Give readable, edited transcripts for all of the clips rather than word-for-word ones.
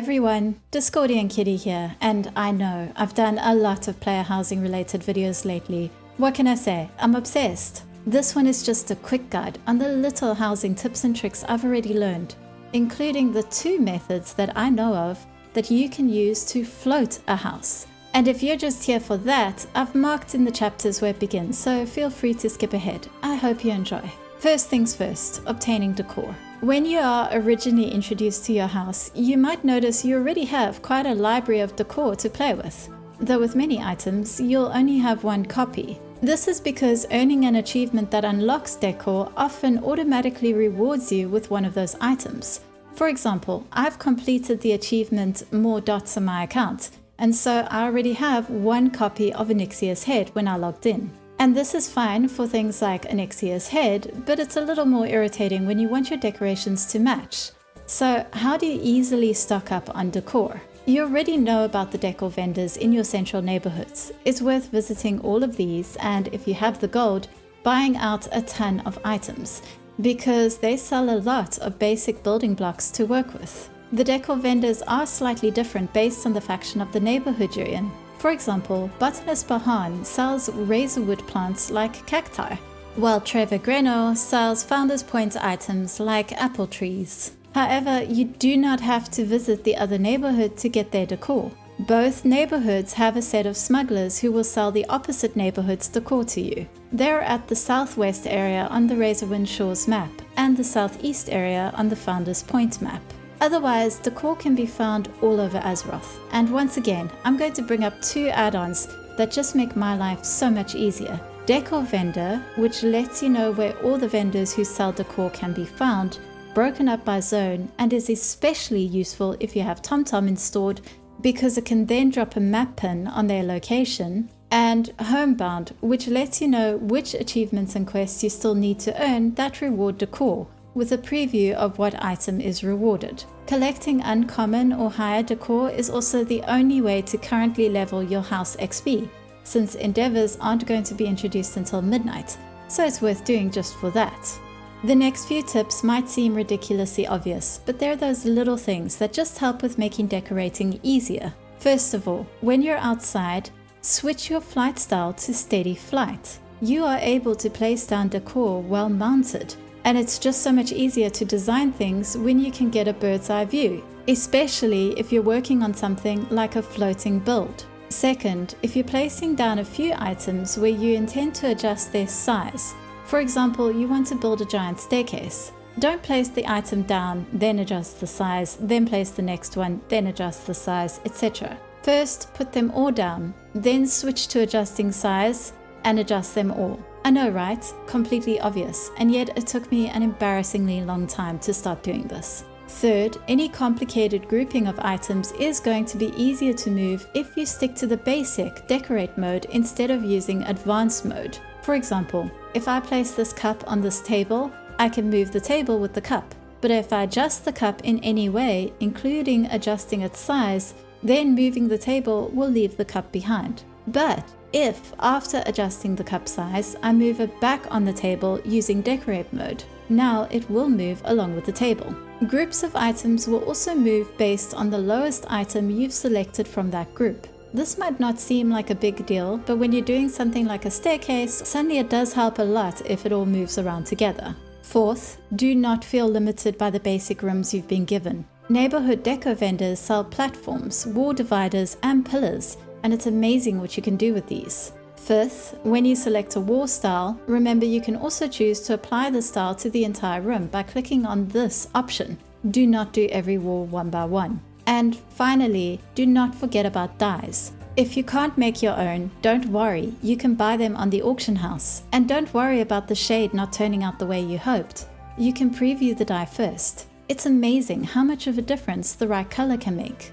everyone, Discordian Kitty here, and I know I've done a lot of player housing related videos lately. What can I say? I'm obsessed. This one is just a quick guide on the little housing tips and tricks I've already learned, including the 2 methods that I know of that you can use to float a house. And if you're just here for that, I've marked in the chapters where it begins, so feel free to skip ahead. I hope you enjoy. First things first, obtaining decor. When you are originally introduced to your house, you might notice you already have quite a library of decor to play with. Though with many items, you'll only have one copy. This is because earning an achievement that unlocks decor often automatically rewards you with one of those items. For example, I've completed the achievement More Dots on my account, and so I already have one copy of Onyxia's head when I logged in. And this is fine for things like Onyxia's head, but it's a little more irritating when you want your decorations to match. So how do you easily stock up on decor? You already know about the decor vendors in your central neighborhoods. It's worth visiting all of these, and if you have the gold, buying out a ton of items, because they sell a lot of basic building blocks to work with. The decor vendors are slightly different based on the faction of the neighborhood you're in. For example, Botanist Bahan sells razorwood plants like cacti, while Trevor Greno sells Founders Point items like apple trees. However, you do not have to visit the other neighborhood to get their decor. Both neighborhoods have a set of smugglers who will sell the opposite neighborhood's decor to you. They're at the southwest area on the Razorwind Shores map and the southeast area on the Founders Point map. Otherwise, decor can be found all over Azeroth. And once again, I'm going to bring up 2 add-ons that just make my life so much easier. Decor Vendor, which lets you know where all the vendors who sell decor can be found, broken up by zone, and is especially useful if you have TomTom installed because it can then drop a map pin on their location. And Homebound, which lets you know which achievements and quests you still need to earn that reward decor, with a preview of what item is rewarded. Collecting uncommon or higher decor is also the only way to currently level your house XP, since endeavors aren't going to be introduced until midnight, so it's worth doing just for that. The next few tips might seem ridiculously obvious, but they're those little things that just help with making decorating easier. First of all, when you're outside, switch your flight style to steady flight. You are able to place down decor while mounted, and it's just so much easier to design things when you can get a bird's eye view, especially if you're working on something like a floating build. Second, if you're placing down a few items where you intend to adjust their size, for example, you want to build a giant staircase, don't place the item down, then adjust the size, then place the next one, then adjust the size, etc. First, put them all down, then switch to adjusting size and adjust them all. I know, right? Completely obvious, and yet it took me an embarrassingly long time to start doing this. Third, any complicated grouping of items is going to be easier to move if you stick to the basic decorate mode instead of using advanced mode. For example, if I place this cup on this table, I can move the table with the cup. But if I adjust the cup in any way, including adjusting its size, then moving the table will leave the cup behind. But if, after adjusting the cup size, I move it back on the table using decorate mode, now it will move along with the table. Groups of items will also move based on the lowest item you've selected from that group. This might not seem like a big deal, but when you're doing something like a staircase, suddenly it does help a lot if it all moves around together. Fourth, do not feel limited by the basic rooms you've been given. Neighborhood deco vendors sell platforms, wall dividers, and pillars, and it's amazing what you can do with these. Fifth, when you select a wall style, remember you can also choose to apply the style to the entire room by clicking on this option. Do not do every wall one by one. And finally, do not forget about dies. If you can't make your own, don't worry, you can buy them on the auction house. And don't worry about the shade not turning out the way you hoped. You can preview the die first. It's amazing how much of a difference the right color can make.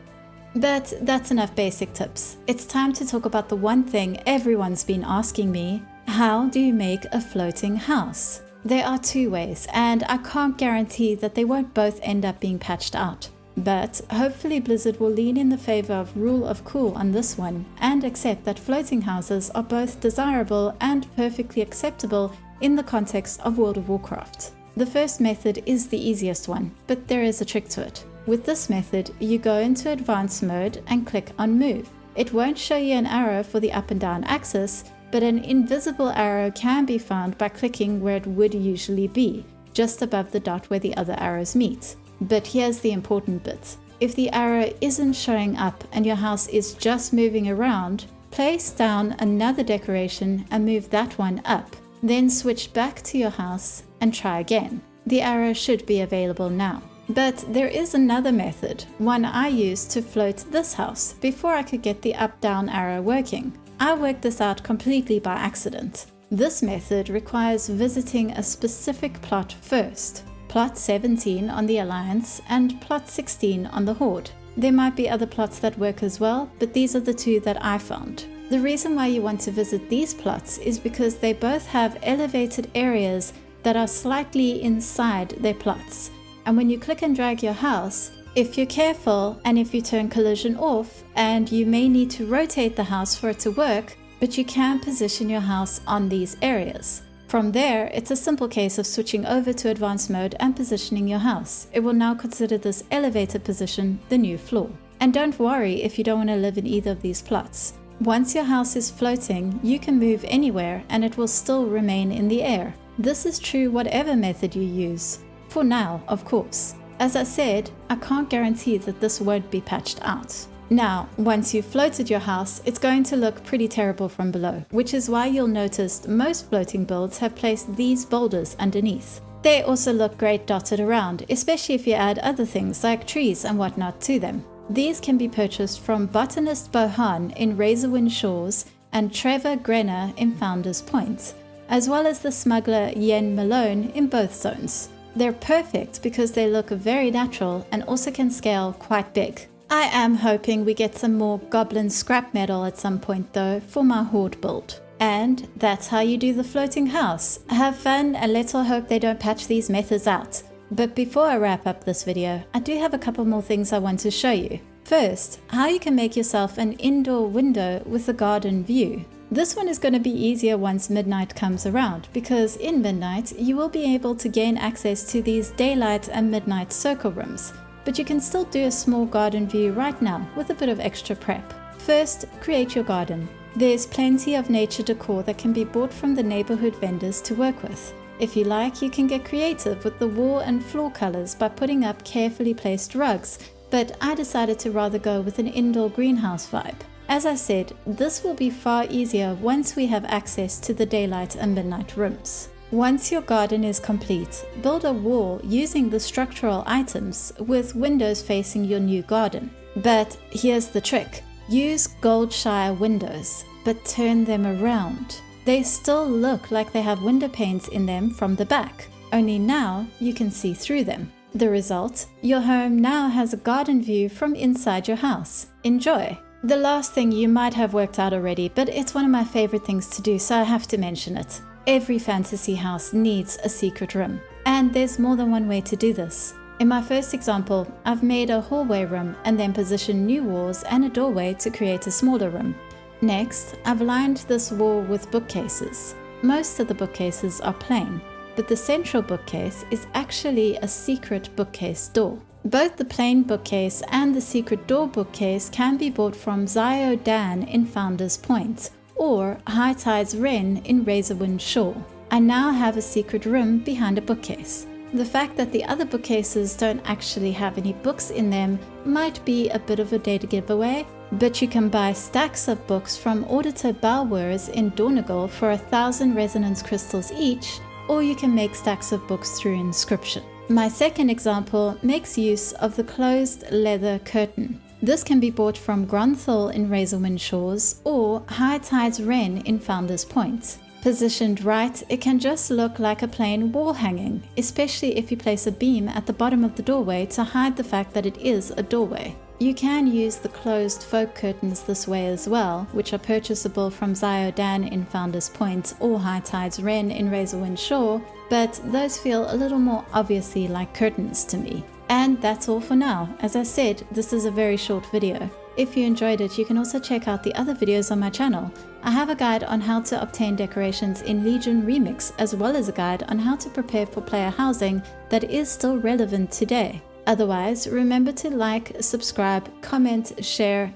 But that's enough basic tips. It's time to talk about the one thing everyone's been asking me. How do you make a floating house? There are 2 ways, and I can't guarantee that they won't both end up being patched out. But hopefully Blizzard will lean in the favor of rule of cool on this one and accept that floating houses are both desirable and perfectly acceptable in the context of World of Warcraft. The first method is the easiest one, but there is a trick to it. With this method, you go into advanced mode and click on move. It won't show you an arrow for the up and down axis, but an invisible arrow can be found by clicking where it would usually be, just above the dot where the other arrows meet. But here's the important bit. If the arrow isn't showing up and your house is just moving around, place down another decoration and move that one up. Then switch back to your house and try again. The arrow should be available now. But there is another method, one I used to float this house before I could get the up-down arrow working. I worked this out completely by accident. This method requires visiting a specific plot first. Plot 17 on the Alliance and plot 16 on the Horde. There might be other plots that work as well, but these are the two that I found. The reason why you want to visit these plots is because they both have elevated areas that are slightly inside their plots. And when you click and drag your house, if you're careful and if you turn collision off, and you may need to rotate the house for it to work, but you can position your house on these areas. From there, it's a simple case of switching over to advanced mode and positioning your house. It will now consider this elevated position the new floor. And don't worry if you don't want to live in either of these plots. Once your house is floating, you can move anywhere and it will still remain in the air. This is true whatever method you use. For now, of course. As I said, I can't guarantee that this won't be patched out. Now, once you've floated your house, it's going to look pretty terrible from below, which is why you'll notice most floating builds have placed these boulders underneath. They also look great dotted around, especially if you add other things like trees and whatnot to them. These can be purchased from Botanist Bohan in Razorwind Shores and Trevor Grenner in Founders Point, as well as the smuggler Yen Malone in both zones. They're perfect because they look very natural and also can scale quite big. I am hoping we get some more goblin scrap metal at some point though for my Horde build. And that's how you do the floating house. Have fun and let's all hope they don't patch these methods out. But before I wrap up this video, I do have a couple more things I want to show you. First, how you can make yourself an indoor window with a garden view. This one is going to be easier once midnight comes around, because in midnight you will be able to gain access to these daylight and midnight circle rooms, but you can still do a small garden view right now with a bit of extra prep. First, create your garden. There's plenty of nature decor that can be bought from the neighborhood vendors to work with. If you like, you can get creative with the wall and floor colors by putting up carefully placed rugs, but I decided to rather go with an indoor greenhouse vibe. As I said, this will be far easier once we have access to the daylight and midnight rooms. Once your garden is complete, build a wall using the structural items with windows facing your new garden. But here's the trick. Use Goldshire windows, but turn them around. They still look like they have window panes in them from the back, only now you can see through them. The result? Your home now has a garden view from inside your house. Enjoy! The last thing you might have worked out already, but it's one of my favorite things to do, so I have to mention it. Every fantasy house needs a secret room, and there's more than one way to do this. In my first example, I've made a hallway room and then positioned new walls and a doorway to create a smaller room. Next, I've lined this wall with bookcases. Most of the bookcases are plain, but the central bookcase is actually a secret bookcase door. Both the plain bookcase and the secret door bookcase can be bought from Zio Dan in Founders Point, or High Tide's Wren in Razorwind Shore. I now have a secret room behind a bookcase. The fact that the other bookcases don't actually have any books in them might be a bit of a data giveaway, but you can buy stacks of books from Auditor Balwers in Donegal for 1,000 resonance crystals each, or you can make stacks of books through inscription. My second example makes use of the closed leather curtain. This can be bought from Gronthal in Razorwind Shores or High Tide's Wren in Founders Point. Positioned right, it can just look like a plain wall hanging, especially if you place a beam at the bottom of the doorway to hide the fact that it is a doorway. You can use the closed folk curtains this way as well, which are purchasable from Zio Dan in Founders Point or High Tide's Wren in Razorwind Shore, but those feel a little more obviously like curtains to me. And that's all for now. As I said, this is a very short video. If you enjoyed it, you can also check out the other videos on my channel. I have a guide on how to obtain decorations in Legion Remix, as well as a guide on how to prepare for player housing that is still relevant today. Otherwise, remember to like, subscribe, comment, share,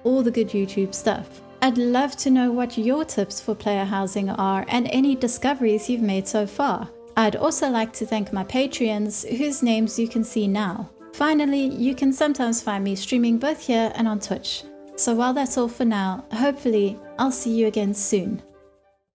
all the good YouTube stuff. I'd love to know what your tips for player housing are and any discoveries you've made so far. I'd also like to thank my Patreons, whose names you can see now. Finally, you can sometimes find me streaming both here and on Twitch. So while that's all for now, hopefully I'll see you again soon.